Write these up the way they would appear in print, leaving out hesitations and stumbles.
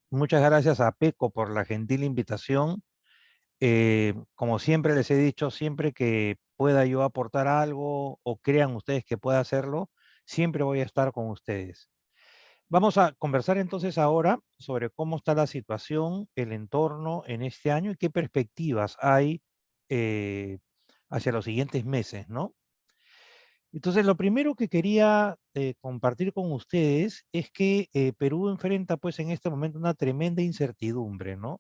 Muchas gracias a Peco por la gentil invitación. Como siempre les he dicho, siempre que pueda yo aportar algo o crean ustedes que pueda hacerlo, siempre voy a estar con ustedes. Vamos a conversar entonces ahora sobre cómo está la situación, el entorno en este año y qué perspectivas hay eh, hacia los siguientes meses, ¿no? Entonces, lo primero que quería compartir con ustedes es que Perú enfrenta pues en este momento una tremenda incertidumbre, ¿no?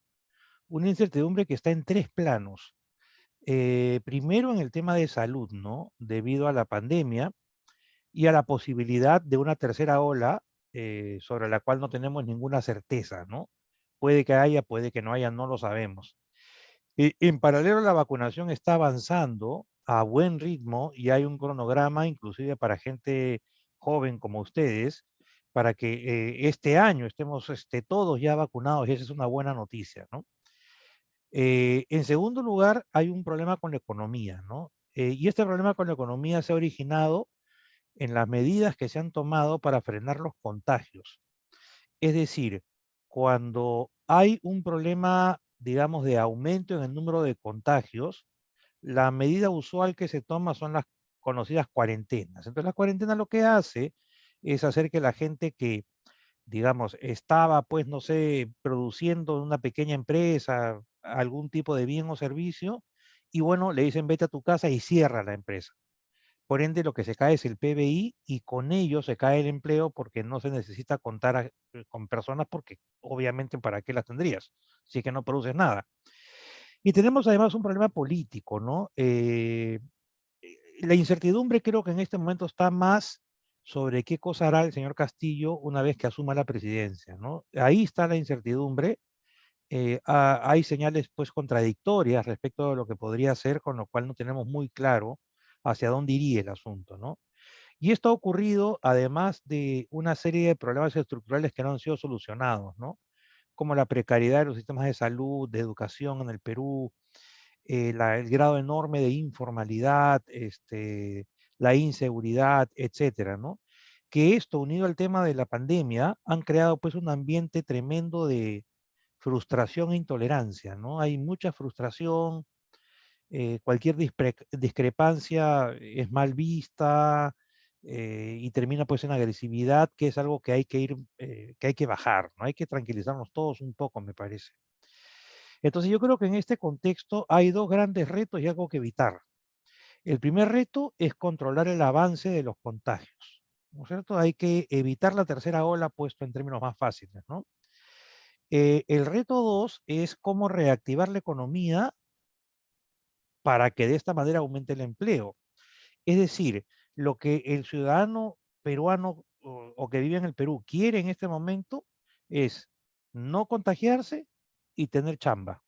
Una incertidumbre que está en tres planos. Primero en el tema de salud, ¿no? Debido a la pandemia y a la posibilidad de una tercera ola sobre la cual no tenemos ninguna certeza, ¿no? Puede que haya, puede que no haya, no lo sabemos. En paralelo, la vacunación está avanzando a buen ritmo y hay un cronograma, inclusive para gente joven como ustedes, para que este año estemos todos ya vacunados y esa es una buena noticia, ¿no? En segundo lugar, hay un problema con la economía, ¿no? Y este problema con la economía se ha originado en las medidas que se han tomado para frenar los contagios. Es decir, cuando hay un problema, digamos, de aumento en el número de contagios, la medida usual que se toma son las conocidas cuarentenas. Entonces, la cuarentena lo que hace es hacer que la gente que, digamos, estaba, pues, no sé, produciendo en una pequeña empresa algún tipo de bien o servicio, y bueno, le dicen vete a tu casa y cierra la empresa. Por ende, lo que se cae es el PBI y con ello se cae el empleo porque no se necesita contar con personas porque obviamente para qué las tendrías si es que no produces nada. Y tenemos además un problema político, ¿no? La incertidumbre creo que en este momento está más sobre qué cosa hará el señor Castillo una vez que asuma la presidencia, ¿no? Ahí está la incertidumbre. Hay señales pues contradictorias respecto de lo que podría ser, con lo cual no tenemos muy claro hacia dónde iría el asunto, ¿no? Y esto ha ocurrido además de una serie de problemas estructurales que no han sido solucionados, ¿no? Como la precariedad de los sistemas de salud, de educación en el Perú, el grado enorme de informalidad, la inseguridad, etcétera, ¿no? Que esto, unido al tema de la pandemia, han creado pues un ambiente tremendo de frustración e intolerancia, ¿no? Hay mucha frustración, cualquier discrepancia es mal vista y termina pues en agresividad, que es algo que hay que ir, que hay que bajar, ¿no? Hay que tranquilizarnos todos un poco, me parece. Entonces yo creo que en este contexto hay dos grandes retos y algo que evitar. El primer reto es controlar el avance de los contagios, ¿no es cierto? Hay que evitar la tercera ola puesto en términos más fáciles, ¿no? El reto dos es cómo reactivar la economía para que de esta manera aumente el empleo. Es decir, lo que el ciudadano peruano o que vive en el Perú quiere en este momento es no contagiarse y tener chamba.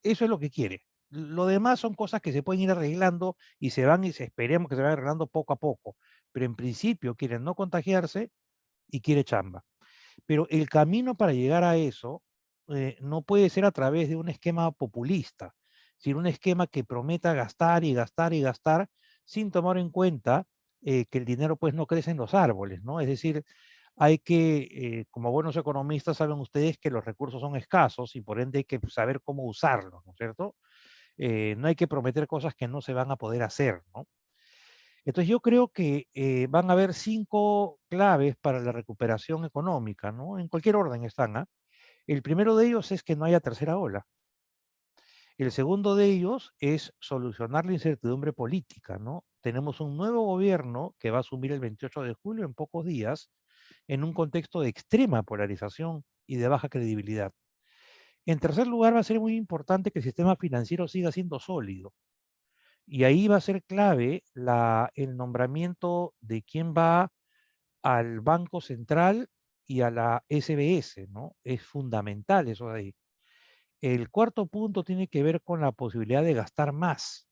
Eso es lo que quiere. Lo demás son cosas que se pueden ir arreglando y se van y se esperemos que se vayan arreglando poco a poco. Pero en principio quieren no contagiarse y quiere chamba. Pero el camino para llegar a eso no puede ser a través de un esquema populista, sino un esquema que prometa gastar y gastar y gastar sin tomar en cuenta que el dinero pues no crece en los árboles, ¿no? Es decir, hay que, como buenos economistas saben ustedes que los recursos son escasos y por ende hay que saber cómo usarlos, ¿no es cierto? No hay que prometer cosas que no se van a poder hacer, ¿no? Entonces yo creo que van a haber 5 claves para la recuperación económica, ¿no? En cualquier orden están, ¿ah? El primero de ellos es que no haya tercera ola. El segundo de ellos es solucionar la incertidumbre política, ¿no? Tenemos un nuevo gobierno que va a asumir el 28 de julio en pocos días, en un contexto de extrema polarización y de baja credibilidad. En tercer lugar, va a ser muy importante que el sistema financiero siga siendo sólido. Y ahí va a ser clave el nombramiento de quién va al Banco Central y a la SBS, ¿no? Es fundamental eso de ahí. El cuarto punto tiene que ver con la posibilidad de gastar más.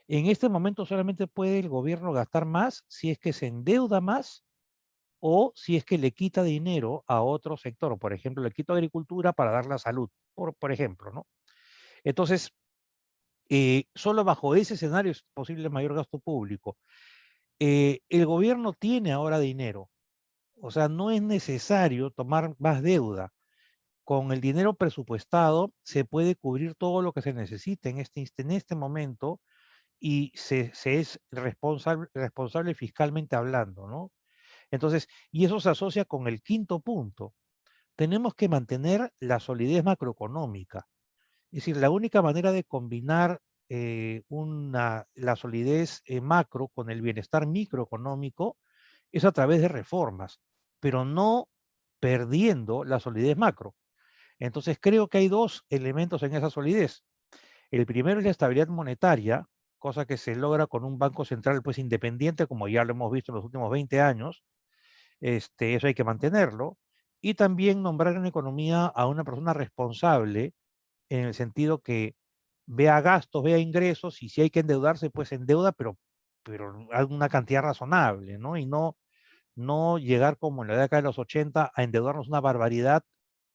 En este momento solamente puede el gobierno gastar más si es que se endeuda más o si es que le quita dinero a otro sector. Por ejemplo, le quita agricultura para dar la salud, por ejemplo, ¿no? Entonces, solo bajo ese escenario es posible mayor gasto público. El gobierno tiene ahora dinero, o sea, no es necesario tomar más deuda. con el dinero presupuestado se puede cubrir todo lo que se necesita en este momento y se es responsable fiscalmente hablando, ¿no? Entonces, y eso se asocia con el quinto punto. Tenemos que mantener la solidez macroeconómica. Es decir, la única manera de combinar la solidez macro con el bienestar microeconómico es a través de reformas, pero no perdiendo la solidez macro. Entonces creo que hay dos elementos en esa solidez. El primero es la estabilidad monetaria, cosa que se logra con un banco central pues independiente, como ya lo hemos visto en los últimos 20 años. Eso hay que mantenerlo. Y también nombrar en economía a una persona responsable en el sentido que vea gastos, vea ingresos, y si hay que endeudarse, pues endeuda, pero alguna cantidad razonable, ¿no? Y no llegar como en la década de los 80 a endeudarnos una barbaridad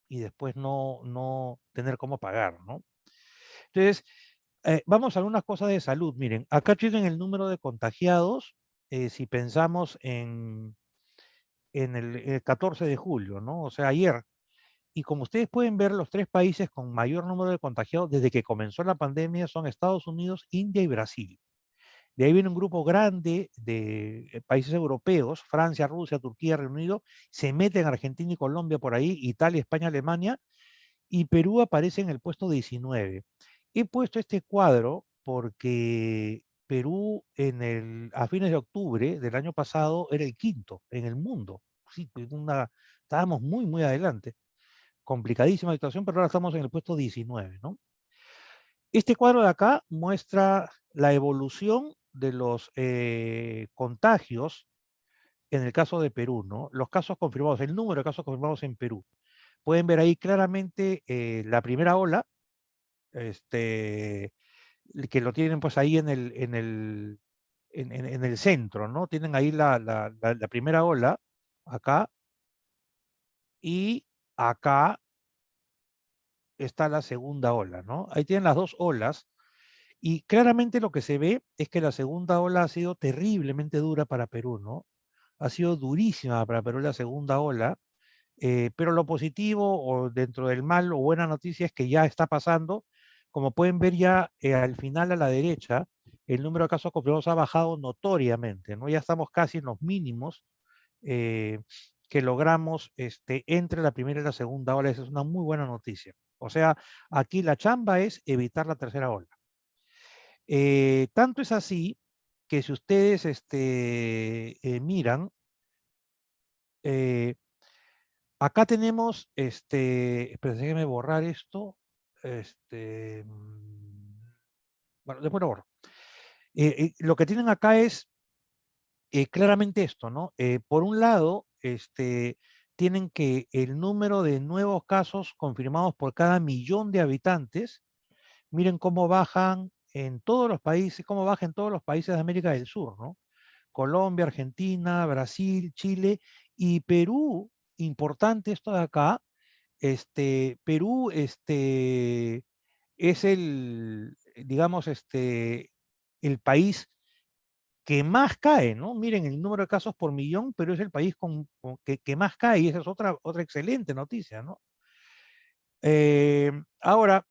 y después no tener cómo pagar, ¿no? Entonces, vamos a algunas cosas de salud. Miren, acá tienen el número de contagiados, si pensamos en el 14 de julio, ¿no? O sea, ayer. Y como ustedes pueden ver, los tres países con mayor número de contagiados desde que comenzó la pandemia son Estados Unidos, India y Brasil. De ahí viene un grupo grande de países europeos, Francia, Rusia, Turquía, Reino Unido, se meten Argentina y Colombia por ahí, Italia, España, Alemania, y Perú aparece en el puesto 19. He puesto este cuadro porque Perú a fines de octubre del año pasado era el quinto en el mundo. Sí, estábamos muy, muy adelante. Complicadísima situación, pero ahora estamos en el puesto 19, ¿no? Este cuadro de acá muestra la evolución de los contagios en el caso de Perú, ¿no? Los casos confirmados, el número de casos confirmados en Perú. Pueden ver ahí claramente la primera ola, este, que lo tienen pues ahí en el centro, ¿no? Tienen ahí la primera ola, acá, y acá está la segunda ola, ¿no? Ahí tienen las dos olas, y claramente lo que se ve es que la segunda ola ha sido terriblemente dura para Perú, ¿no? Ha sido durísima para Perú la segunda ola, pero lo positivo o dentro del mal o buena noticia es que ya está pasando. Como pueden ver ya al final a la derecha, el número de casos confirmados ha bajado notoriamente, ¿no? Ya estamos casi en los mínimos eh, que logramos entre la primera y la segunda ola. Esa es una muy buena noticia. O sea, aquí la chamba es evitar la tercera ola. Tanto es así que si ustedes miran, eh, acá tenemos, esperen, déjenme borrar esto. Bueno, después lo borro. Lo que tienen acá es claramente esto, ¿no? Por un lado, tienen que el número de nuevos casos confirmados por cada millón de habitantes, miren cómo bajan en todos los países, cómo baja en todos los países de América del Sur, ¿no? Colombia, Argentina, Brasil, Chile y Perú, importante esto de acá, Perú, es digamos, el país que más cae, ¿no? Miren el número de casos por millón, pero es el país que más cae, y esa es otra excelente noticia, ¿no? Ahora,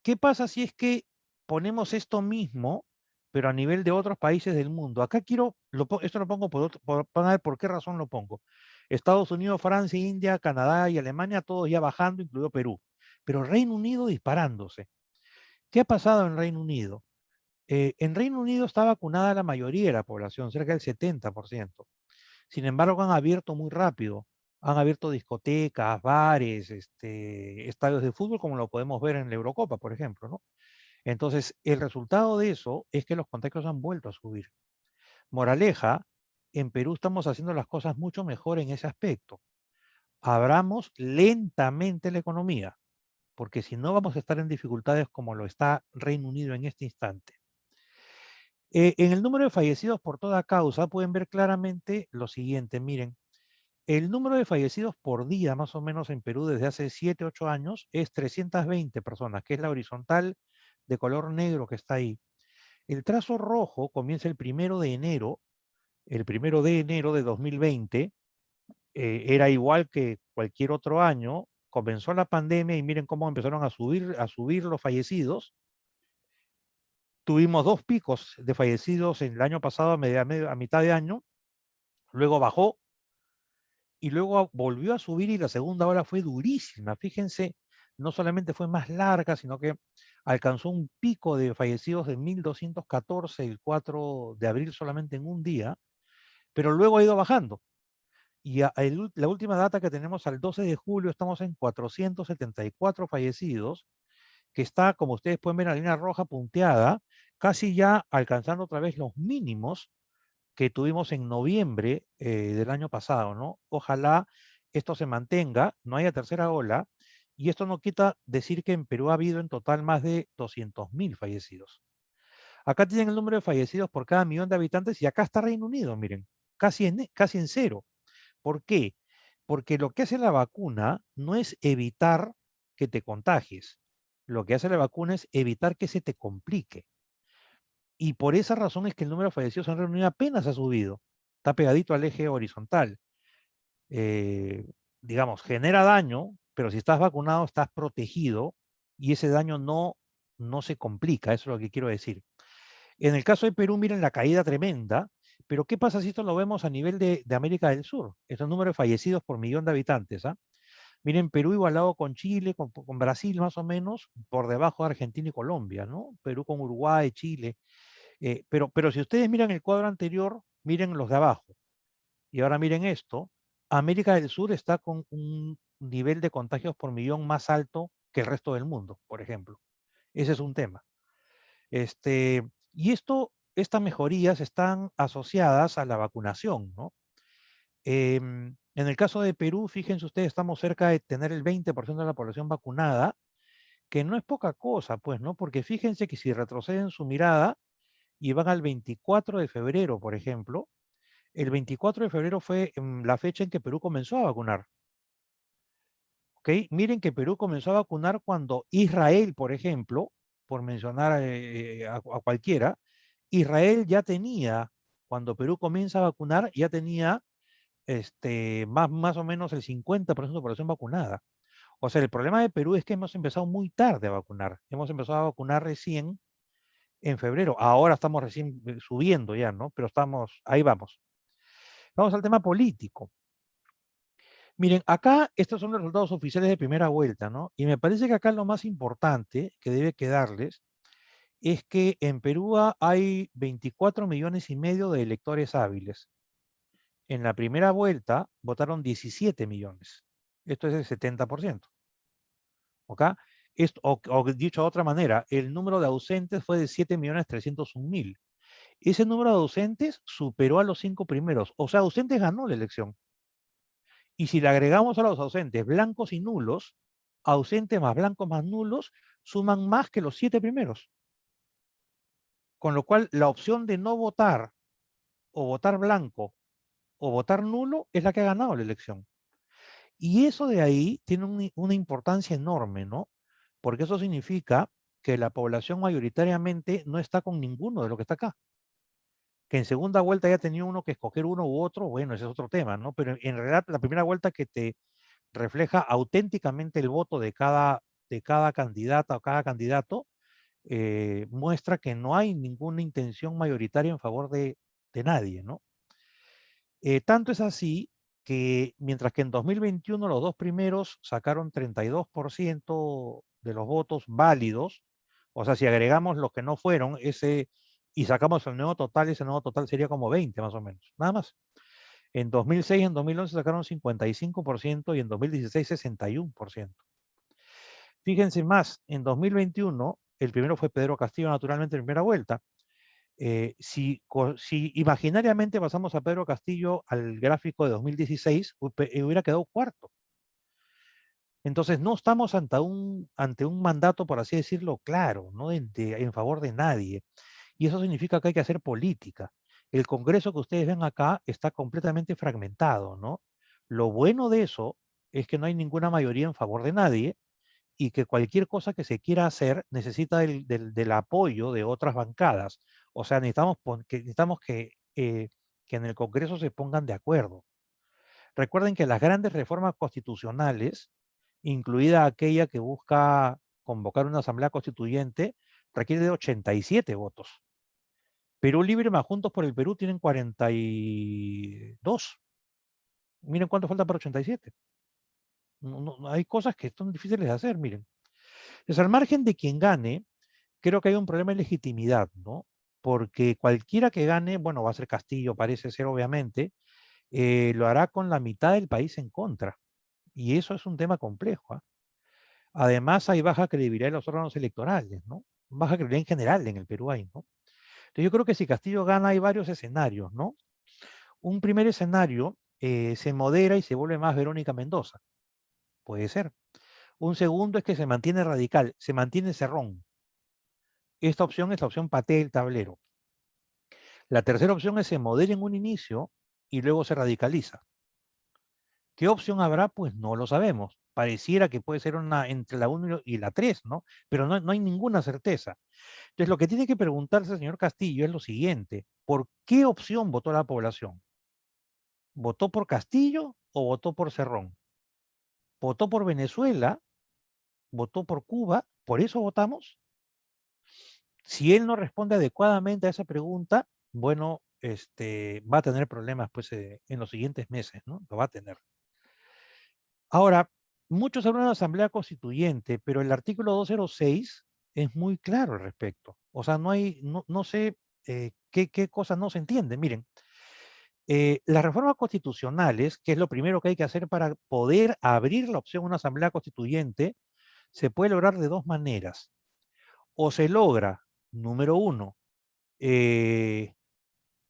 ¿qué pasa si es que ponemos esto mismo, pero a nivel de otros países del mundo? Acá esto lo pongo van a ver por qué razón lo pongo. Estados Unidos, Francia, India, Canadá y Alemania, todos ya bajando, incluido Perú. Pero Reino Unido disparándose. ¿Qué ha pasado en Reino Unido? En Reino Unido está vacunada la mayoría de la población, cerca del 70%. Sin embargo, han abierto muy rápido. Han abierto discotecas, bares, estadios de fútbol, como lo podemos ver en la Eurocopa, por ejemplo, ¿no? Entonces, el resultado de eso es que los contagios han vuelto a subir. Moraleja, en Perú estamos haciendo las cosas mucho mejor en ese aspecto. Abramos lentamente la economía, porque si no vamos a estar en dificultades como lo está Reino Unido en este instante. En el número de fallecidos por toda causa pueden ver claramente lo siguiente, miren, el número de fallecidos por día más o menos en Perú desde hace 7, 8 años es 320 personas, que es la horizontal de color negro que está ahí. El trazo rojo comienza el primero de enero de 2020, era igual que cualquier otro año, comenzó la pandemia y miren cómo empezaron a subir los fallecidos. Tuvimos 2 picos de fallecidos en el año pasado a mitad de año, luego bajó y luego volvió a subir y la segunda ola fue durísima. Fíjense, no solamente fue más larga, sino que alcanzó un pico de fallecidos de 1.214 el 4 de abril solamente en un día, pero luego ha ido bajando. Y la última data que tenemos al 12 de julio estamos en 474 fallecidos, que está, como ustedes pueden ver, en la línea roja punteada, casi ya alcanzando otra vez los mínimos que tuvimos en noviembre del año pasado, ¿no? Ojalá esto se mantenga, no haya tercera ola, y esto no quita decir que en Perú ha habido en total más de 200.000 fallecidos. Acá tienen el número de fallecidos por cada millón de habitantes y acá está Reino Unido, miren, casi en cero. ¿Por qué? Porque lo que hace la vacuna no es evitar que te contagies. Lo que hace la vacuna es evitar que se te complique. Y por esa razón es que el número de fallecidos en Reino Unido apenas ha subido. Está pegadito al eje horizontal. Eh, digamos, genera daño, pero si estás vacunado estás protegido y ese daño no se complica. Eso es lo que quiero decir. En el caso de Perú, miren la caída tremenda, pero ¿qué pasa si esto lo vemos a nivel de América del Sur? Estos números de fallecidos por millón de habitantes. ¿Ah? Miren, Perú igualado con Chile, con Brasil más o menos, por debajo de Argentina y Colombia, ¿no? Perú con Uruguay, Chile. Pero si ustedes miran el cuadro anterior, miren los de abajo. Y ahora miren esto. América del Sur está con un nivel de contagios por millón más alto que el resto del mundo, por ejemplo. Ese es un tema. Y estas mejorías están asociadas a la vacunación, ¿no? En el caso de Perú, fíjense ustedes, estamos cerca de tener el 20% de la población vacunada, que no es poca cosa, pues, ¿no? Porque fíjense que si retroceden su mirada y van al 24 de febrero, por ejemplo, el 24 de febrero fue la fecha en que Perú comenzó a vacunar. ¿Ok? Miren que Perú comenzó a vacunar cuando Israel, por ejemplo, por mencionar a cualquiera, Israel ya tenía, cuando Perú comienza a vacunar, ya tenía más o menos el 50% de población vacunada. O sea, el problema de Perú es que hemos empezado muy tarde a vacunar. Hemos empezado a vacunar recién en febrero. Ahora estamos recién subiendo ya, ¿no? Pero ahí vamos. Vamos al tema político. Miren, acá estos son los resultados oficiales de primera vuelta, ¿no? Y me parece que acá lo más importante que debe quedarles es que en Perú hay 24 millones y medio de electores hábiles. En la primera vuelta votaron 17 millones. Esto es el 70%. ¿Ok? O dicho de otra manera, el número de ausentes fue de 7.301.000. Ese número de ausentes superó a los 5 primeros. O sea, ausentes ganó la elección. Y si le agregamos a los ausentes blancos y nulos, ausentes más blancos más nulos, suman más que los 7 primeros. Con lo cual, la opción de no votar, o votar blanco, o votar nulo, es la que ha ganado la elección. Y eso de ahí tiene una importancia enorme, ¿no? Porque eso significa que la población mayoritariamente no está con ninguno de lo que está acá. Que en segunda vuelta ya tenía uno que escoger uno u otro, bueno, ese es otro tema, ¿no? Pero en realidad la primera vuelta que te refleja auténticamente el voto de cada candidata o cada candidato, muestra que no hay ninguna intención mayoritaria en favor de nadie, ¿no? Tanto es así que mientras que en 2021 los dos primeros sacaron 32% de los votos válidos, o sea, si agregamos los que no fueron, y sacamos el nuevo total, ese nuevo total sería como 20 más o menos, nada más. En 2006 y en 2011 sacaron 55% y en 2016 61%. Fíjense más, en 2021, el primero fue Pedro Castillo, naturalmente, en primera vuelta. Si imaginariamente pasamos a Pedro Castillo al gráfico de 2016, hubiera quedado cuarto. Entonces, no estamos ante un mandato, por así decirlo, claro, ¿no? En favor de nadie. Y eso significa que hay que hacer política. El Congreso que ustedes ven acá está completamente fragmentado, ¿no? Lo bueno de eso es que no hay ninguna mayoría en favor de nadie y que cualquier cosa que se quiera hacer necesita del apoyo de otras bancadas. O sea, necesitamos que en el Congreso se pongan de acuerdo. Recuerden que las grandes reformas constitucionales incluida aquella que busca convocar una asamblea constituyente, requiere de 87 votos. Perú Libre más Juntos por el Perú tienen 42. Miren cuánto falta para 87. Hay cosas que son difíciles de hacer, miren. Entonces, al margen de quien gane, creo que hay un problema de legitimidad, ¿no? Porque cualquiera que gane, bueno, va a ser Castillo, parece ser obviamente, lo hará con la mitad del país en contra. Y eso es un tema complejo, ¿ah? Además, hay baja credibilidad en los órganos electorales, ¿no? Baja credibilidad en general en el Perú hay, ¿no? Entonces, yo creo que si Castillo gana, hay varios escenarios, ¿no? Un primer escenario, se modera y se vuelve más Verónica Mendoza. Puede ser. Un segundo es que se mantiene radical, se mantiene cerrón. Esta opción es la opción paté del tablero. La tercera opción es se modera en un inicio y luego se radicaliza. ¿Qué opción habrá? Pues no lo sabemos. Pareciera que puede ser una entre la 1 y la 3, ¿no? Pero no hay ninguna certeza. Entonces, lo que tiene que preguntarse el señor Castillo es lo siguiente: ¿por qué opción votó la población? ¿Votó por Castillo o votó por Cerrón? ¿Votó por Venezuela? ¿Votó por Cuba? ¿Por eso votamos? Si él no responde adecuadamente a esa pregunta, bueno, va a tener problemas pues, en los siguientes meses, ¿no? Lo va a tener. Ahora, muchos hablan de una asamblea constituyente, pero el artículo 206 es muy claro al respecto. O sea, no sé qué cosas no se entienden. Miren, las reformas constitucionales, que es lo primero que hay que hacer para poder abrir la opción a una asamblea constituyente, se puede lograr de dos maneras. O se logra, número uno,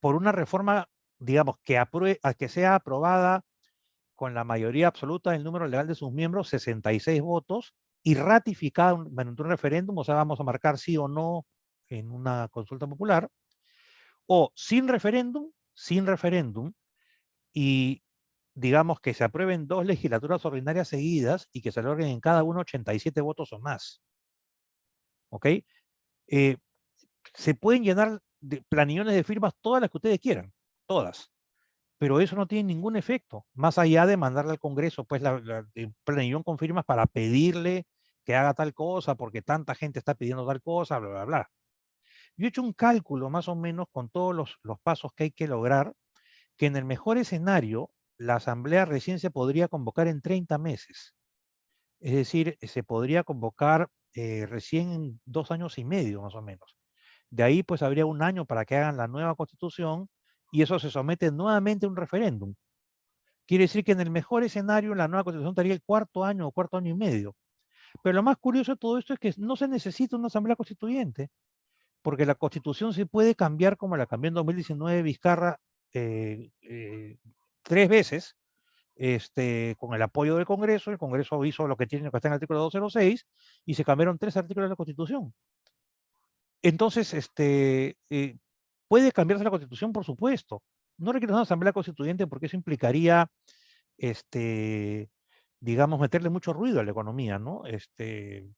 por una reforma, digamos, que sea aprobada con la mayoría absoluta del número legal de sus miembros, 66 votos, y ratificada mediante un referéndum, o sea, vamos a marcar sí o no en una consulta popular, o sin referéndum, y digamos que se aprueben dos legislaturas ordinarias seguidas y que se logren en cada uno 87 votos o más. ¿Ok? Eh, Se pueden llenar de planillones de firmas todas las que ustedes quieran, todas, pero eso no tiene ningún efecto, más allá de mandarle al Congreso pues el planillón con firmas para pedirle que haga tal cosa, porque tanta gente está pidiendo tal cosa, bla, bla, bla. Yo he hecho un cálculo más o menos con todos los pasos que hay que lograr, que en el mejor escenario, la Asamblea recién se podría convocar en 30 meses. Es decir, se podría convocar recién en 2 años y medio más o menos. De ahí pues habría un año para que hagan la nueva constitución y eso se somete nuevamente a un referéndum. Quiere decir que en el mejor escenario la nueva constitución estaría el cuarto año o cuarto año y medio. Pero lo más curioso de todo esto es que no se necesita una asamblea constituyente, porque la constitución se puede cambiar como la cambió en 2019 Vizcarra eh, eh, 3 veces, con el apoyo del Congreso. El Congreso hizo lo que tiene, lo que está en el artículo 206 y se cambiaron 3 artículos de la Constitución. Entonces, puede cambiarse la Constitución, por supuesto. No requiere una asamblea constituyente porque eso implicaría, este, digamos, meterle mucho ruido a la economía, ¿no?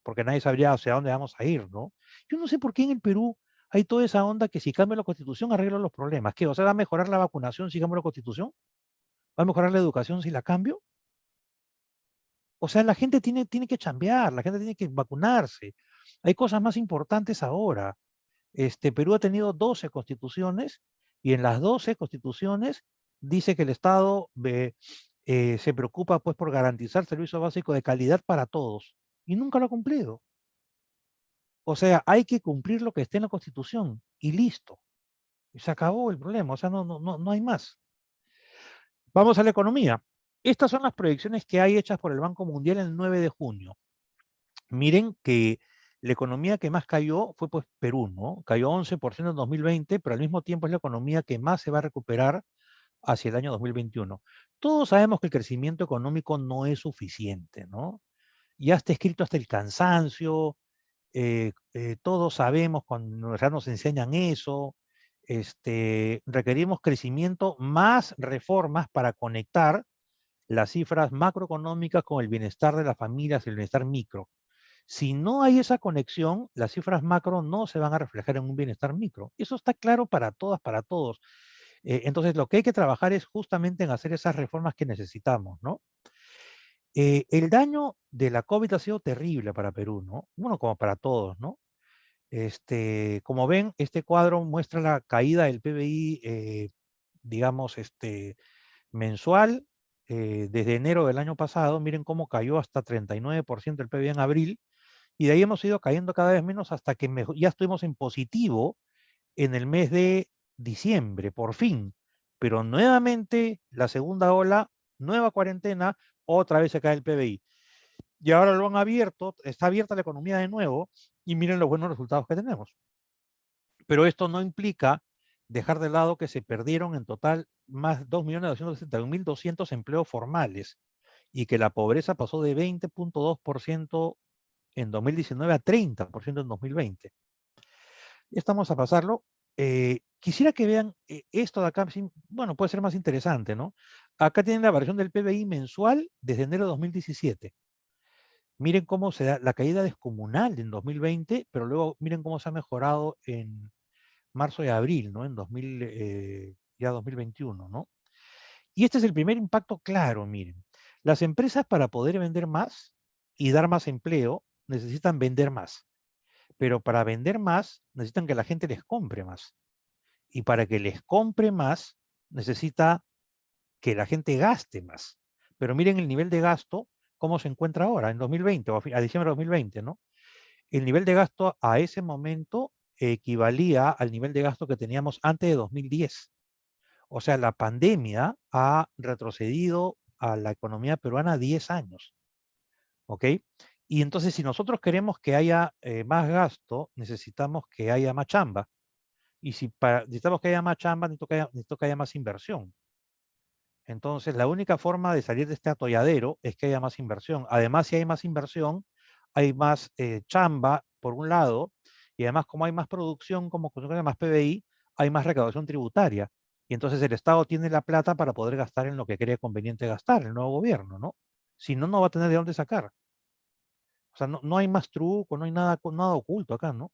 Porque nadie sabría hacia dónde vamos a ir, ¿no? Yo no sé por qué en el Perú hay toda esa onda que si cambio la Constitución arreglo los problemas. ¿Qué? O sea, ¿va a mejorar la vacunación si cambio la Constitución? ¿Va a mejorar la educación si la cambio? O sea, la gente tiene que chambear, la gente tiene que vacunarse. Hay cosas más importantes ahora. Perú ha tenido 12 constituciones y en las 12 constituciones dice que el Estado se preocupa pues por garantizar servicio básico de calidad para todos y nunca lo ha cumplido. O sea, hay que cumplir lo que esté en la Constitución y listo. Y se acabó el problema, o sea, no hay más. Vamos a la economía. Estas son las proyecciones que hay hechas por el Banco Mundial el 9 de junio. Miren que la economía que más cayó fue pues Perú, ¿no? Cayó 11% en 2020, pero al mismo tiempo es la economía que más se va a recuperar hacia el año 2021. Todos sabemos que el crecimiento económico no es suficiente, ¿no? Ya está escrito hasta el cansancio, todos sabemos cuando ya nos enseñan eso, requerimos crecimiento más reformas para conectar las cifras macroeconómicas con el bienestar de las familias y el bienestar micro. Si no hay esa conexión, las cifras macro no se van a reflejar en un bienestar micro. Eso está claro para todas, para todos. Entonces, lo que hay que trabajar es justamente en hacer esas reformas que necesitamos, ¿no? El daño de la COVID ha sido terrible para Perú, ¿no? Bueno, como para todos, ¿no? Como ven, este cuadro muestra la caída del PBI, digamos, mensual, desde enero del año pasado. Miren cómo cayó hasta 39% el PBI en abril, y de ahí hemos ido cayendo cada vez menos hasta que ya estuvimos en positivo en el mes de diciembre, por fin. Pero nuevamente la segunda ola, nueva cuarentena, otra vez se cae el PBI. Y ahora lo han abierto, está abierta la economía de nuevo, y miren los buenos resultados que tenemos. Pero esto no implica dejar de lado que se perdieron en total más 2.261.200 empleos formales, y que la pobreza pasó de 20.2% en 2019 a 30% en 2020. Estamos a pasarlo. Quisiera que vean esto de acá, bueno, puede ser más interesante, ¿no? Acá tienen la variación del PBI mensual desde enero de 2017. Miren cómo se da la caída descomunal en 2020, pero luego miren cómo se ha mejorado en marzo y abril, ¿no? En 2021, ¿no? Y este es el primer impacto claro, miren. Las empresas, para poder vender más y dar más empleo, necesitan vender más. Pero para vender más, necesitan que la gente les compre más. Y para que les compre más, necesita que la gente gaste más. Pero miren el nivel de gasto, cómo se encuentra ahora, en 2020, o a diciembre de 2020, ¿no? El nivel de gasto a ese momento equivalía al nivel de gasto que teníamos antes de 2010. O sea, la pandemia ha retrocedido a la economía peruana 10 años, ¿ok? Y entonces, si nosotros queremos que haya más gasto, necesitamos que haya más chamba. Y si necesitamos que haya más chamba, necesito que haya más inversión. Entonces, la única forma de salir de este atolladero es que haya más inversión. Además, si hay más inversión, hay más chamba, por un lado, y además, como hay más producción, como consecuencia de más PBI, hay más recaudación tributaria. Y entonces el Estado tiene la plata para poder gastar en lo que cree conveniente gastar, el nuevo gobierno, ¿no? Si no, no va a tener de dónde sacar. O sea, no hay más truco, no hay nada oculto acá, ¿no?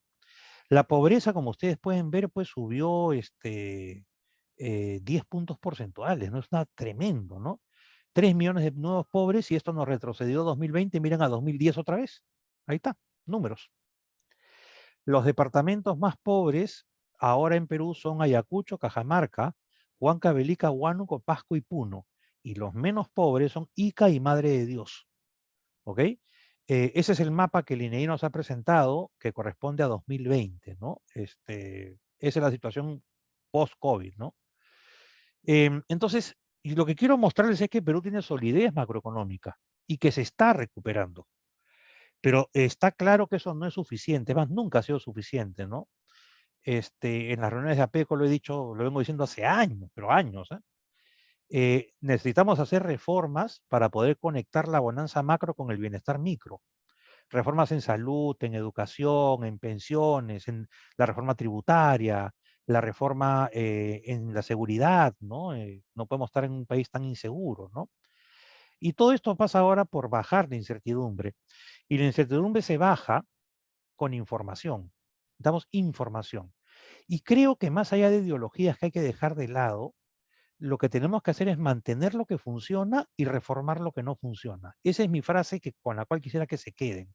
La pobreza, como ustedes pueden ver, pues subió 10 puntos porcentuales, ¿no? Es nada tremendo, ¿no? 3 millones de nuevos pobres, y esto nos retrocedió a 2020, miren a 2010 otra vez. Ahí está, números. Los departamentos más pobres ahora en Perú son Ayacucho, Cajamarca, Huancavelica, Huánuco, Pasco y Puno. Y los menos pobres son Ica y Madre de Dios. ¿Ok? Ese es el mapa que el INEI nos ha presentado, que corresponde a 2020, ¿no? Esa es la situación post-COVID, ¿no? Entonces, y lo que quiero mostrarles es que Perú tiene solidez macroeconómica y que se está recuperando. Pero está claro que eso no es suficiente, más nunca ha sido suficiente, ¿no? En las reuniones de APECO lo he dicho, lo vengo diciendo hace años, pero años, ¿eh? Necesitamos hacer reformas para poder conectar la bonanza macro con el bienestar micro. Reformas en salud, en educación, en pensiones, en la reforma tributaria, la reforma en la seguridad, ¿no? No podemos estar en un país tan inseguro, ¿no? Y todo esto pasa ahora por bajar la incertidumbre. Y la incertidumbre se baja con información. Damos información. Y creo que más allá de ideologías que hay que dejar de lado, lo que tenemos que hacer es mantener lo que funciona y reformar lo que no funciona. Esa es mi frase con la cual quisiera que se queden.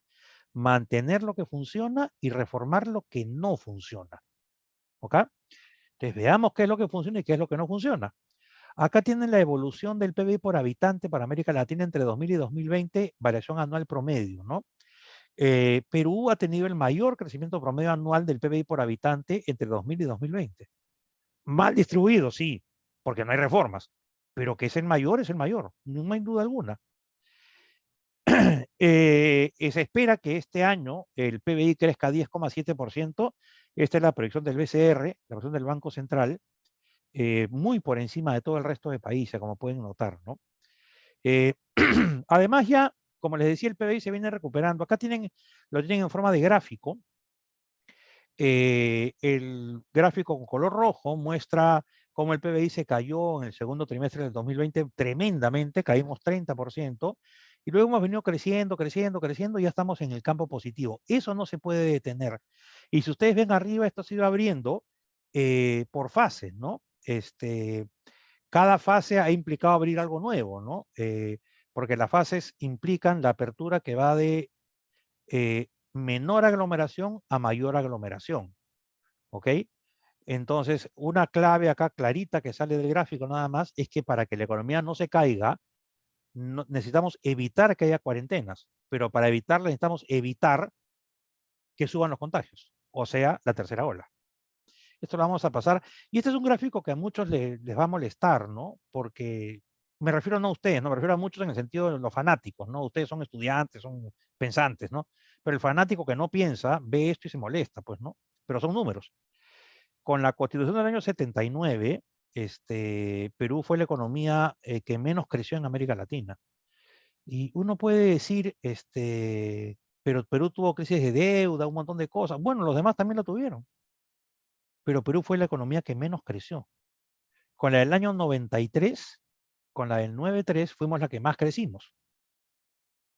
Mantener lo que funciona y reformar lo que no funciona. ¿Ok? Entonces veamos qué es lo que funciona y qué es lo que no funciona. Acá tienen la evolución del PBI por habitante para América Latina entre 2000 y 2020, variación anual promedio, ¿no? Perú ha tenido el mayor crecimiento promedio anual del PBI por habitante entre 2000 y 2020. Mal distribuido, sí, porque no hay reformas, pero que es el mayor, no hay duda alguna. Se espera que este año el PBI crezca 10,7%. Esta es la proyección del BCR, la proyección del Banco Central, muy por encima de todo el resto de países, como pueden notar, ¿no? Eh, además ya, como les decía, el PBI se viene recuperando. Acá lo tienen en forma de gráfico. El gráfico con color rojo muestra cómo el PBI se cayó en el segundo trimestre del 2020 tremendamente, caímos 30%, y luego hemos venido creciendo, creciendo, creciendo, y ya estamos en el campo positivo. Eso no se puede detener. Y si ustedes ven arriba, esto se iba abriendo por fases, ¿no? Cada fase ha implicado abrir algo nuevo, ¿no? porque las fases implican la apertura que va de menor aglomeración a mayor aglomeración, ¿ok? Entonces, una clave acá clarita que sale del gráfico nada más es que para que la economía no se caiga, necesitamos evitar que haya cuarentenas, pero para evitarla necesitamos evitar que suban los contagios, o sea, la tercera ola. Esto lo vamos a pasar, y este es un gráfico que a muchos les va a molestar, ¿no? Porque me refiero no a ustedes, no me refiero a muchos en el sentido de los fanáticos, ¿no? Ustedes son estudiantes, son pensantes, ¿no? Pero el fanático que no piensa ve esto y se molesta, pues, ¿no? Pero son números. Con la Constitución del año 79, Perú fue la economía que menos creció en América Latina. Y uno puede decir, pero Perú tuvo crisis de deuda, un montón de cosas. Bueno, los demás también lo tuvieron, pero Perú fue la economía que menos creció. Con la del año 93, con la del 93, fuimos la que más crecimos.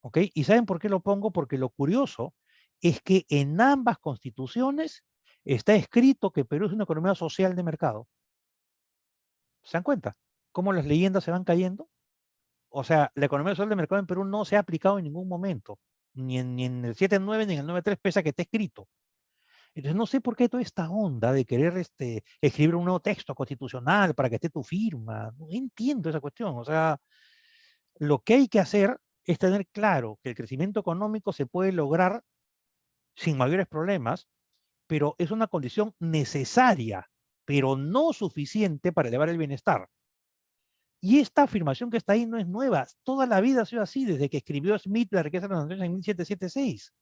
¿Ok? ¿Y saben por qué lo pongo? Porque lo curioso es que en ambas constituciones está escrito que Perú es una economía social de mercado. ¿Se dan cuenta? ¿Cómo las leyendas se van cayendo? O sea, la economía social de mercado en Perú no se ha aplicado en ningún momento, ni en el 7.9 ni en el 9.3, pese a que esté escrito. Entonces no sé por qué toda esta onda de querer escribir un nuevo texto constitucional para que esté tu firma. No entiendo esa cuestión. O sea, lo que hay que hacer es tener claro que el crecimiento económico se puede lograr sin mayores problemas, pero es una condición necesaria, pero no suficiente para elevar el bienestar. Y esta afirmación que está ahí no es nueva. Toda la vida ha sido así, desde que escribió Smith La riqueza de las naciones en 1776,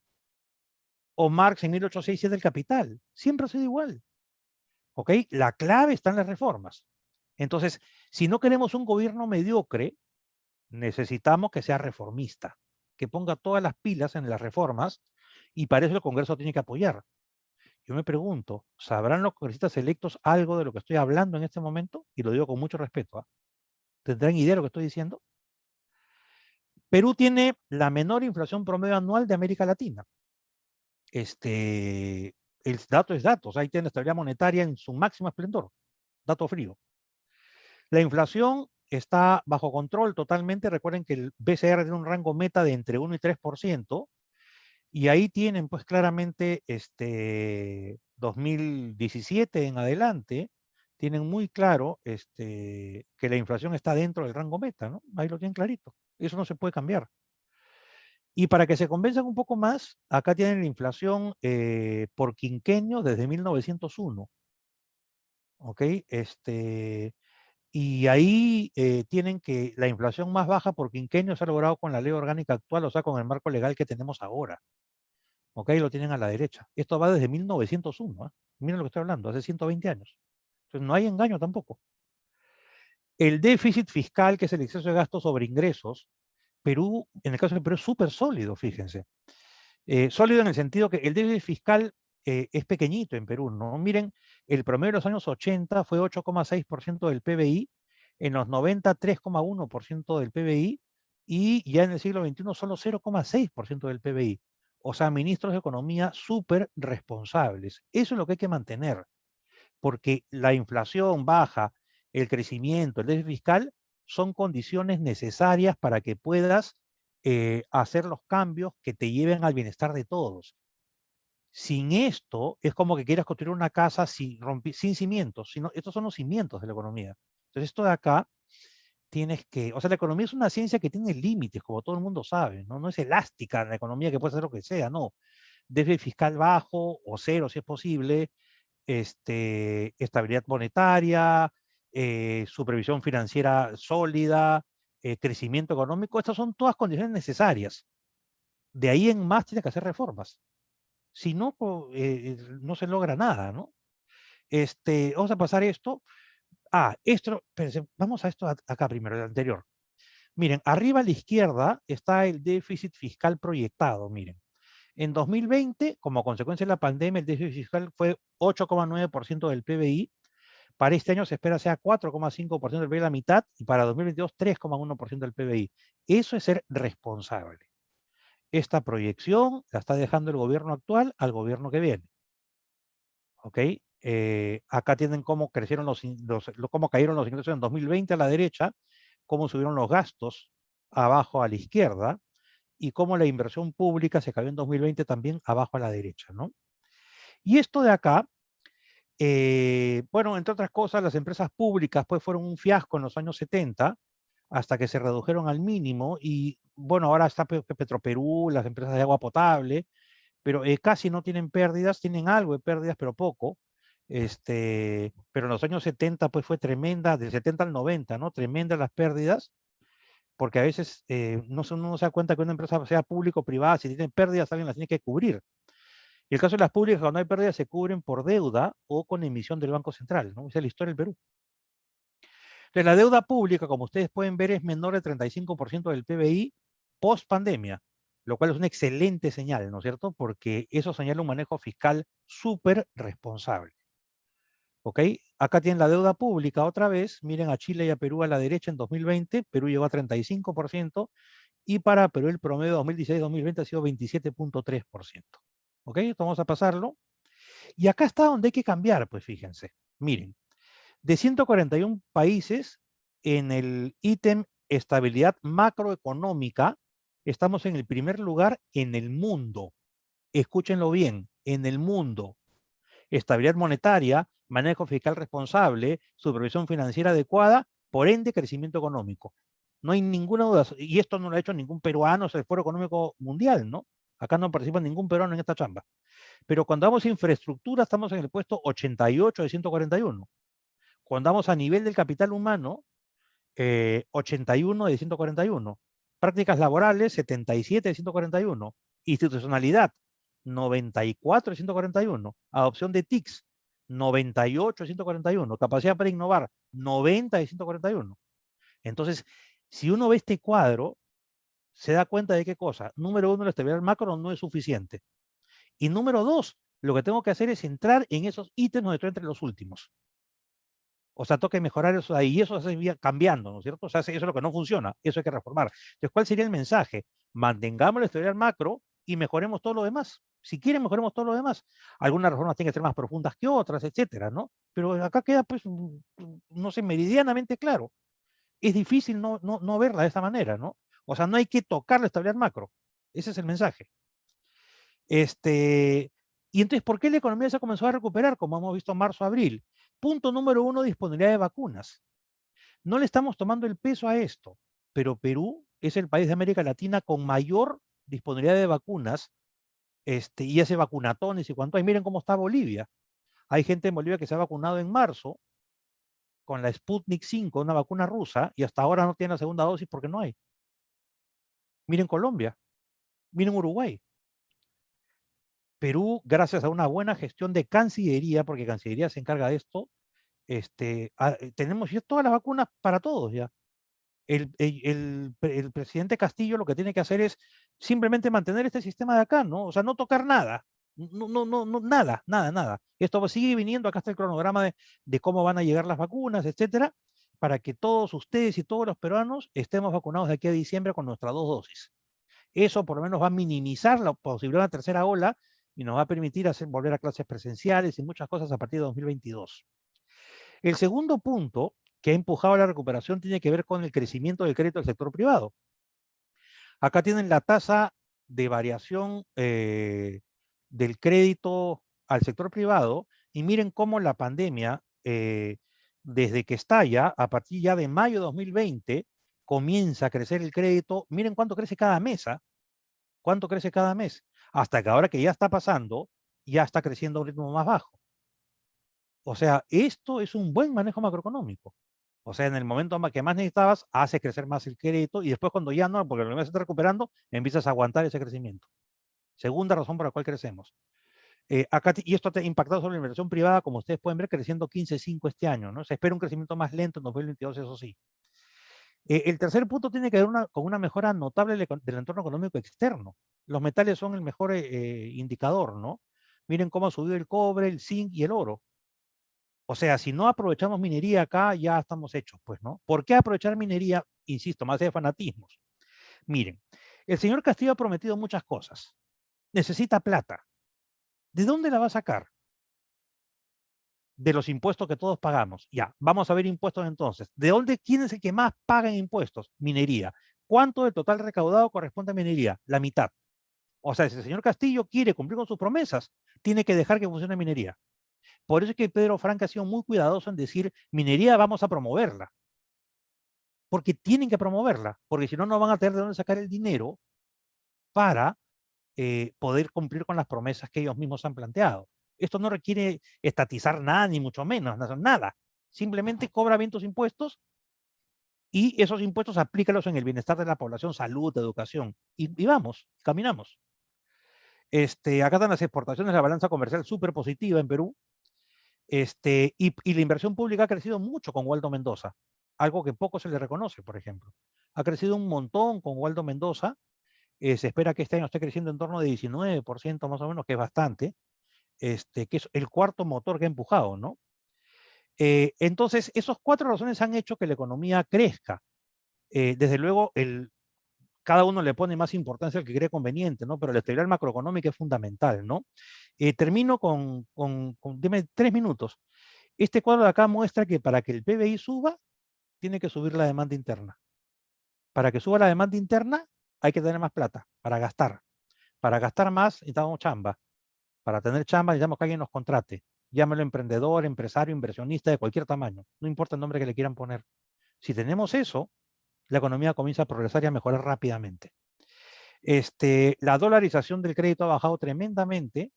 o Marx en 1867 El Capital. Siempre ha sido igual. ¿Ok? La clave está en las reformas. Entonces, si no queremos un gobierno mediocre, necesitamos que sea reformista, que ponga todas las pilas en las reformas, y para eso el Congreso tiene que apoyar. Yo me pregunto, ¿sabrán los congresistas electos algo de lo que estoy hablando en este momento? Y lo digo con mucho respeto, ¿ah? ¿Tendrán idea de lo que estoy diciendo? Perú tiene la menor inflación promedio anual de América Latina. El dato es dato, o sea, ahí tiene la estabilidad monetaria en su máximo esplendor, dato frío. La inflación está bajo control totalmente. Recuerden que el BCR tiene un rango meta de entre 1 y 3%, y ahí tienen pues claramente 2017 en adelante, tienen muy claro que la inflación está dentro del rango meta, ¿no? Ahí lo tienen clarito. Eso no se puede cambiar. Y para que se convenzan un poco más, acá tienen la inflación por quinquenio desde 1901, ¿ok? Y ahí tienen que la inflación más baja por quinquenio se ha logrado con la ley orgánica actual, o sea, con el marco legal que tenemos ahora. ¿Ok? Lo tienen a la derecha. Esto va desde 1901, ¿eh? Miren lo que estoy hablando, hace 120 años. Entonces no hay engaño tampoco. El déficit fiscal, que es el exceso de gasto sobre ingresos, Perú, en el caso de Perú, es súper sólido, fíjense. Sólido en el sentido que el déficit fiscal es pequeñito en Perú, ¿no? Miren, el promedio de los años 80 fue 8,6% del PBI, en los 90 3,1% del PBI, y ya en el siglo XXI solo 0,6% del PBI. O sea, ministros de Economía súper responsables. Eso es lo que hay que mantener, porque la inflación baja, el crecimiento, el déficit fiscal son condiciones necesarias para que puedas hacer los cambios que te lleven al bienestar de todos. Sin esto, es como que quieras construir una casa sin cimientos, sino estos son los cimientos de la economía. Entonces, esto de acá tienes que, o sea, la economía es una ciencia que tiene límites, como todo el mundo sabe, ¿no? No es elástica la economía que puede hacer lo que sea, no. Déficit fiscal bajo o cero si es posible, estabilidad monetaria, supervisión financiera sólida, crecimiento económico, estas son todas condiciones necesarias. De ahí en más tiene que hacer reformas. Si no, no se logra nada, ¿no? Vamos a pasar esto. Espérense, vamos a esto acá primero, el anterior. Miren, arriba a la izquierda está el déficit fiscal proyectado, miren. En 2020, como consecuencia de la pandemia, el déficit fiscal fue 8,9% del PBI. Para este año se espera sea 4,5% del PBI, la mitad, y para 2022 3,1% del PBI. Eso es ser responsable. Esta proyección la está dejando el gobierno actual al gobierno que viene. ¿Ok? Acá tienen cómo crecieron cómo cayeron los ingresos en 2020 a la derecha, cómo subieron los gastos abajo a la izquierda, y cómo la inversión pública se cayó en 2020 también abajo a la derecha, ¿no? Y esto de acá, bueno, entre otras cosas, las empresas públicas pues fueron un fiasco en los años 70 hasta que se redujeron al mínimo y bueno, ahora está Petroperú, las empresas de agua potable, pero casi no tienen pérdidas, tienen algo de pérdidas, pero poco. Pero en los años 70 pues fue tremenda, del 70 al 90, ¿no? Tremendas las pérdidas, porque a veces uno no se da cuenta que una empresa sea pública o privada, si tiene pérdidas alguien las tiene que cubrir. Y el caso de las públicas, cuando hay pérdidas, se cubren por deuda o con emisión del Banco Central, ¿no? Esa es la historia del Perú. Entonces, la deuda pública, como ustedes pueden ver, es menor del 35% del PBI post pandemia, lo cual es una excelente señal, ¿no es cierto? Porque eso señala un manejo fiscal súper responsable. ¿Ok? Acá tienen la deuda pública otra vez. Miren a Chile y a Perú a la derecha en 2020. Perú llegó a 35% y para Perú el promedio 2016-2020 ha sido 27.3%. ¿Ok? Esto vamos a pasarlo. Y acá está donde hay que cambiar, pues fíjense. Miren, de 141 países, en el ítem estabilidad macroeconómica, estamos en el primer lugar en el mundo. Escúchenlo bien, en el mundo. Estabilidad monetaria, manejo fiscal responsable, supervisión financiera adecuada, por ende crecimiento económico. No hay ninguna duda, y esto no lo ha hecho ningún peruano, es el Foro Económico Mundial, ¿no? Acá no participa ningún peruano en esta chamba. Pero cuando vamos a infraestructura, estamos en el puesto 88 de 141. Cuando vamos a nivel del capital humano, 81 de 141. Prácticas laborales, 77 de 141. Institucionalidad, 94 de 141. Adopción de TICs, 98 de 141. Capacidad para innovar, 90 de 141. Entonces, si uno ve este cuadro, se da cuenta de qué cosa. Número uno, la estabilidad macro no es suficiente. Y número dos, lo que tengo que hacer es entrar en esos ítems donde estoy entre los últimos. O sea, toca mejorar eso ahí y eso se hace cambiando, ¿no es cierto? O sea, eso es lo que no funciona, eso hay que reformar. Entonces, ¿cuál sería el mensaje? Mantengamos la estabilidad macro y mejoremos todo lo demás. Si quieren, mejoremos todo lo demás. Algunas reformas tienen que ser más profundas que otras, etcétera, ¿no? Pero acá queda, pues, no sé, meridianamente claro. Es difícil no verla de esta manera, ¿no? O sea, no hay que tocar la estabilidad macro. Ese es el mensaje. Y entonces, ¿por qué la economía se comenzó a recuperar, como hemos visto en marzo, abril? Punto número uno, disponibilidad de vacunas. No le estamos tomando el peso a esto, pero Perú es el país de América Latina con mayor disponibilidad de vacunas, y hace vacunatones y cuánto hay. Miren cómo está Bolivia. Hay gente en Bolivia que se ha vacunado en marzo con la Sputnik 5, una vacuna rusa, y hasta ahora no tiene la segunda dosis porque no hay. Miren Colombia, miren Uruguay. Perú, gracias a una buena gestión de Cancillería, porque Cancillería se encarga de esto, tenemos ya todas las vacunas para todos ya. El presidente Castillo lo que tiene que hacer es simplemente mantener este sistema de acá, ¿no? O sea, no tocar nada. Nada. Esto sigue viniendo, acá está el cronograma de cómo van a llegar las vacunas, etcétera, para que todos ustedes y todos los peruanos estemos vacunados de aquí a diciembre con nuestras 2 dosis. Eso por lo menos va a minimizar la posibilidad de una tercera ola y nos va a permitir volver a clases presenciales y muchas cosas a partir de 2022. El segundo punto que ha empujado a la recuperación tiene que ver con el crecimiento del crédito del sector privado. Acá tienen la tasa de variación del crédito al sector privado y miren cómo la pandemia, desde que estalla, a partir ya de mayo de 2020, comienza a crecer el crédito. Miren cuánto crece cada mes, ¿ah? ¿Cuánto crece cada mes? Hasta que ahora que ya está pasando, ya está creciendo a un ritmo más bajo. O sea, esto es un buen manejo macroeconómico. O sea, en el momento que más necesitabas, hace crecer más el crédito y después cuando ya no, porque la economía se está recuperando, empiezas a aguantar ese crecimiento. Segunda razón por la cual crecemos. Y esto ha impactado sobre la inversión privada, como ustedes pueden ver, creciendo 15,5 este año, ¿no? Se espera un crecimiento más lento en 2022, eso sí. El tercer punto tiene que ver con una mejora notable del entorno económico externo. Los metales son el mejor indicador, ¿no? Miren cómo ha subido el cobre, el zinc y el oro. O sea, si no aprovechamos minería acá, ya estamos hechos, pues, ¿no? ¿Por qué aprovechar minería? Insisto, más de fanatismos. Miren, el señor Castillo ha prometido muchas cosas. Necesita plata. ¿De dónde la va a sacar? De los impuestos que todos pagamos. Ya, vamos a ver impuestos entonces. ¿De dónde? ¿Quién es el que más paga en impuestos? Minería. ¿cuánto del total recaudado corresponde a minería? La mitad. O sea, si el señor Castillo quiere cumplir con sus promesas, tiene que dejar que funcione minería. Por eso es que Pedro Franca ha sido muy cuidadoso en decir, minería vamos a promoverla. Porque tienen que promoverla, porque si no, no van a tener de dónde sacar el dinero para poder cumplir con las promesas que ellos mismos han planteado. Esto no requiere estatizar nada, ni mucho menos, nada. Simplemente cobra bien tus impuestos y esos impuestos aplícalos en el bienestar de la población, salud, educación. Y vamos, caminamos. Acá están las exportaciones, la balanza comercial súper positiva en Perú. Y la inversión pública ha crecido mucho con Waldo Mendoza, algo que poco se le reconoce, por ejemplo. Ha crecido un montón con Waldo Mendoza. Se espera que este año esté creciendo en torno de 19% más o menos, que es bastante, que es el cuarto motor que ha empujado, ¿no? Entonces, esos 4 razones han hecho que la economía crezca. Desde luego, cada uno le pone más importancia al que cree conveniente, ¿no? Pero la estabilidad macroeconómica es fundamental, ¿no? Termino dime 3 minutos. Este cuadro de acá muestra que para que el PBI suba, tiene que subir la demanda interna. Para que suba la demanda interna, hay que tener más plata para gastar. Para gastar más, necesitamos chamba. Para tener chamba, necesitamos que alguien nos contrate. Llámelo emprendedor, empresario, inversionista de cualquier tamaño. No importa el nombre que le quieran poner. Si tenemos eso, la economía comienza a progresar y a mejorar rápidamente. La dolarización del crédito ha bajado tremendamente.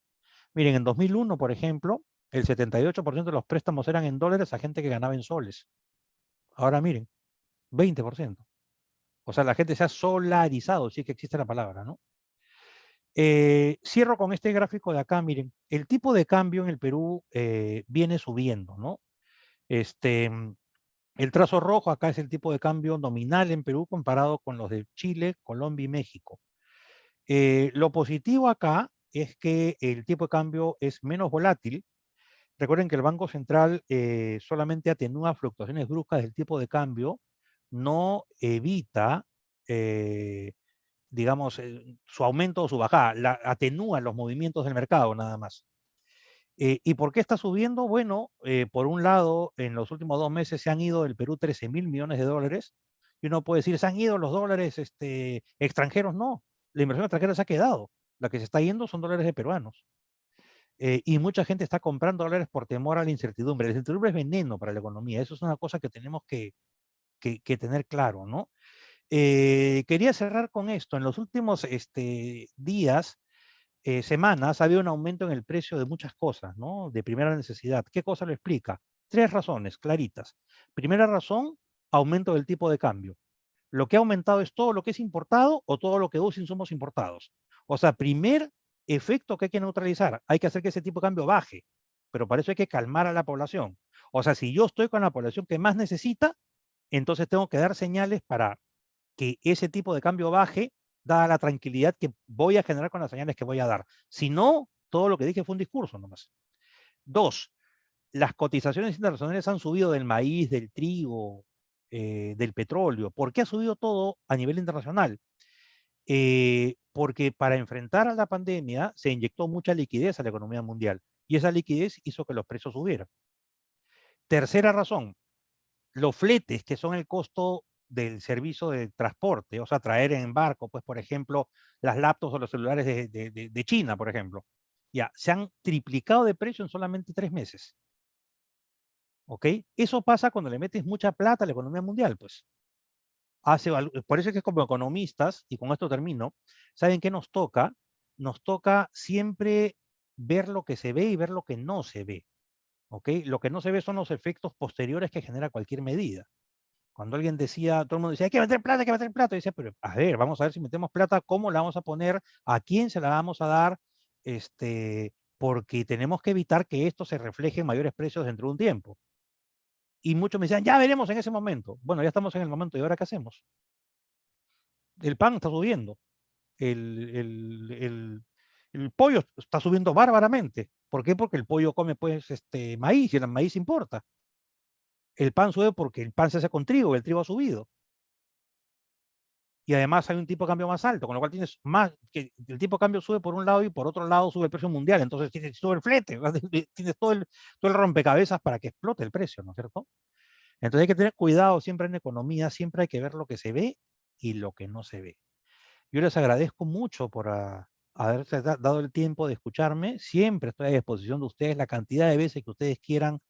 Miren, en 2001, por ejemplo, el 78% de los préstamos eran en dólares a gente que ganaba en soles. Ahora miren, 20%. O sea, la gente se ha solarizado, sí que existe la palabra, ¿no? Cierro con este gráfico de acá, miren, el tipo de cambio en el Perú viene subiendo, ¿no? El trazo rojo acá es el tipo de cambio nominal en Perú comparado con los de Chile, Colombia y México. Lo positivo acá es que el tipo de cambio es menos volátil. Recuerden que el Banco Central solamente atenúa fluctuaciones bruscas del tipo de cambio, no evita, digamos, su aumento o su bajada, atenúa los movimientos del mercado nada más. ¿Y por qué está subiendo? Bueno, por un lado, en los últimos 2 meses se han ido del Perú 13.000 millones de dólares, y uno puede decir, ¿se han ido los dólares extranjeros? No, la inversión extranjera se ha quedado. La que se está yendo son dólares de peruanos. Y mucha gente está comprando dólares por temor a la incertidumbre. La incertidumbre es veneno para la economía. Eso es una cosa que tenemos que tener claro, ¿no? Quería cerrar con esto. En los últimos días, semanas, ha habido un aumento en el precio de muchas cosas, ¿no? De primera necesidad. ¿Qué cosa lo explica? 3 razones claritas. Primera razón, aumento del tipo de cambio. Lo que ha aumentado es todo lo que es importado o todo lo que usa insumos importados. O sea, primer efecto que hay que neutralizar, hay que hacer que ese tipo de cambio baje, pero para eso hay que calmar a la población. O sea, si yo estoy con la población que más necesita, entonces tengo que dar señales para que ese tipo de cambio baje, dada la tranquilidad que voy a generar con las señales que voy a dar. Si no, todo lo que dije fue un discurso nomás. 2, las cotizaciones internacionales han subido del maíz, del trigo, del petróleo. ¿Por qué ha subido todo a nivel internacional? Porque para enfrentar a la pandemia se inyectó mucha liquidez a la economía mundial y esa liquidez hizo que los precios subieran. Tercera razón, los fletes, que son el costo del servicio de transporte, o sea, traer en barco, pues, por ejemplo, las laptops o los celulares de China, por ejemplo, ya, se han triplicado de precio en solamente 3 meses. ¿Ok? Eso pasa cuando le metes mucha plata a la economía mundial, pues. Por eso es que como economistas, y con esto termino, ¿saben qué nos toca? Nos toca siempre ver lo que se ve y ver lo que no se ve. ¿Ok? Lo que no se ve son los efectos posteriores que genera cualquier medida. Cuando alguien decía, todo el mundo decía, hay que meter plata, hay que meter plata. Y decía, pero a ver, vamos a ver si metemos plata, ¿cómo la vamos a poner? ¿A quién se la vamos a dar? Porque tenemos que evitar que esto se refleje en mayores precios dentro de un tiempo. Y muchos me decían, ya veremos en ese momento. Bueno, ya estamos en el momento, ¿y ahora qué hacemos? El pan está subiendo. El pollo está subiendo bárbaramente. ¿Por qué? Porque el pollo come, pues, maíz, y el maíz importa. El pan sube porque el pan se hace con trigo, y el trigo ha subido. Y además hay un tipo de cambio más alto, con lo cual tienes más, que el tipo de cambio sube por un lado y por otro lado sube el precio mundial, entonces sube el flete, tienes todo el rompecabezas para que explote el precio, ¿no es cierto? Entonces hay que tener cuidado siempre en economía, siempre hay que ver lo que se ve y lo que no se ve. Yo les agradezco mucho por haberse dado el tiempo de escucharme. Siempre estoy a disposición de ustedes la cantidad de veces que ustedes quieran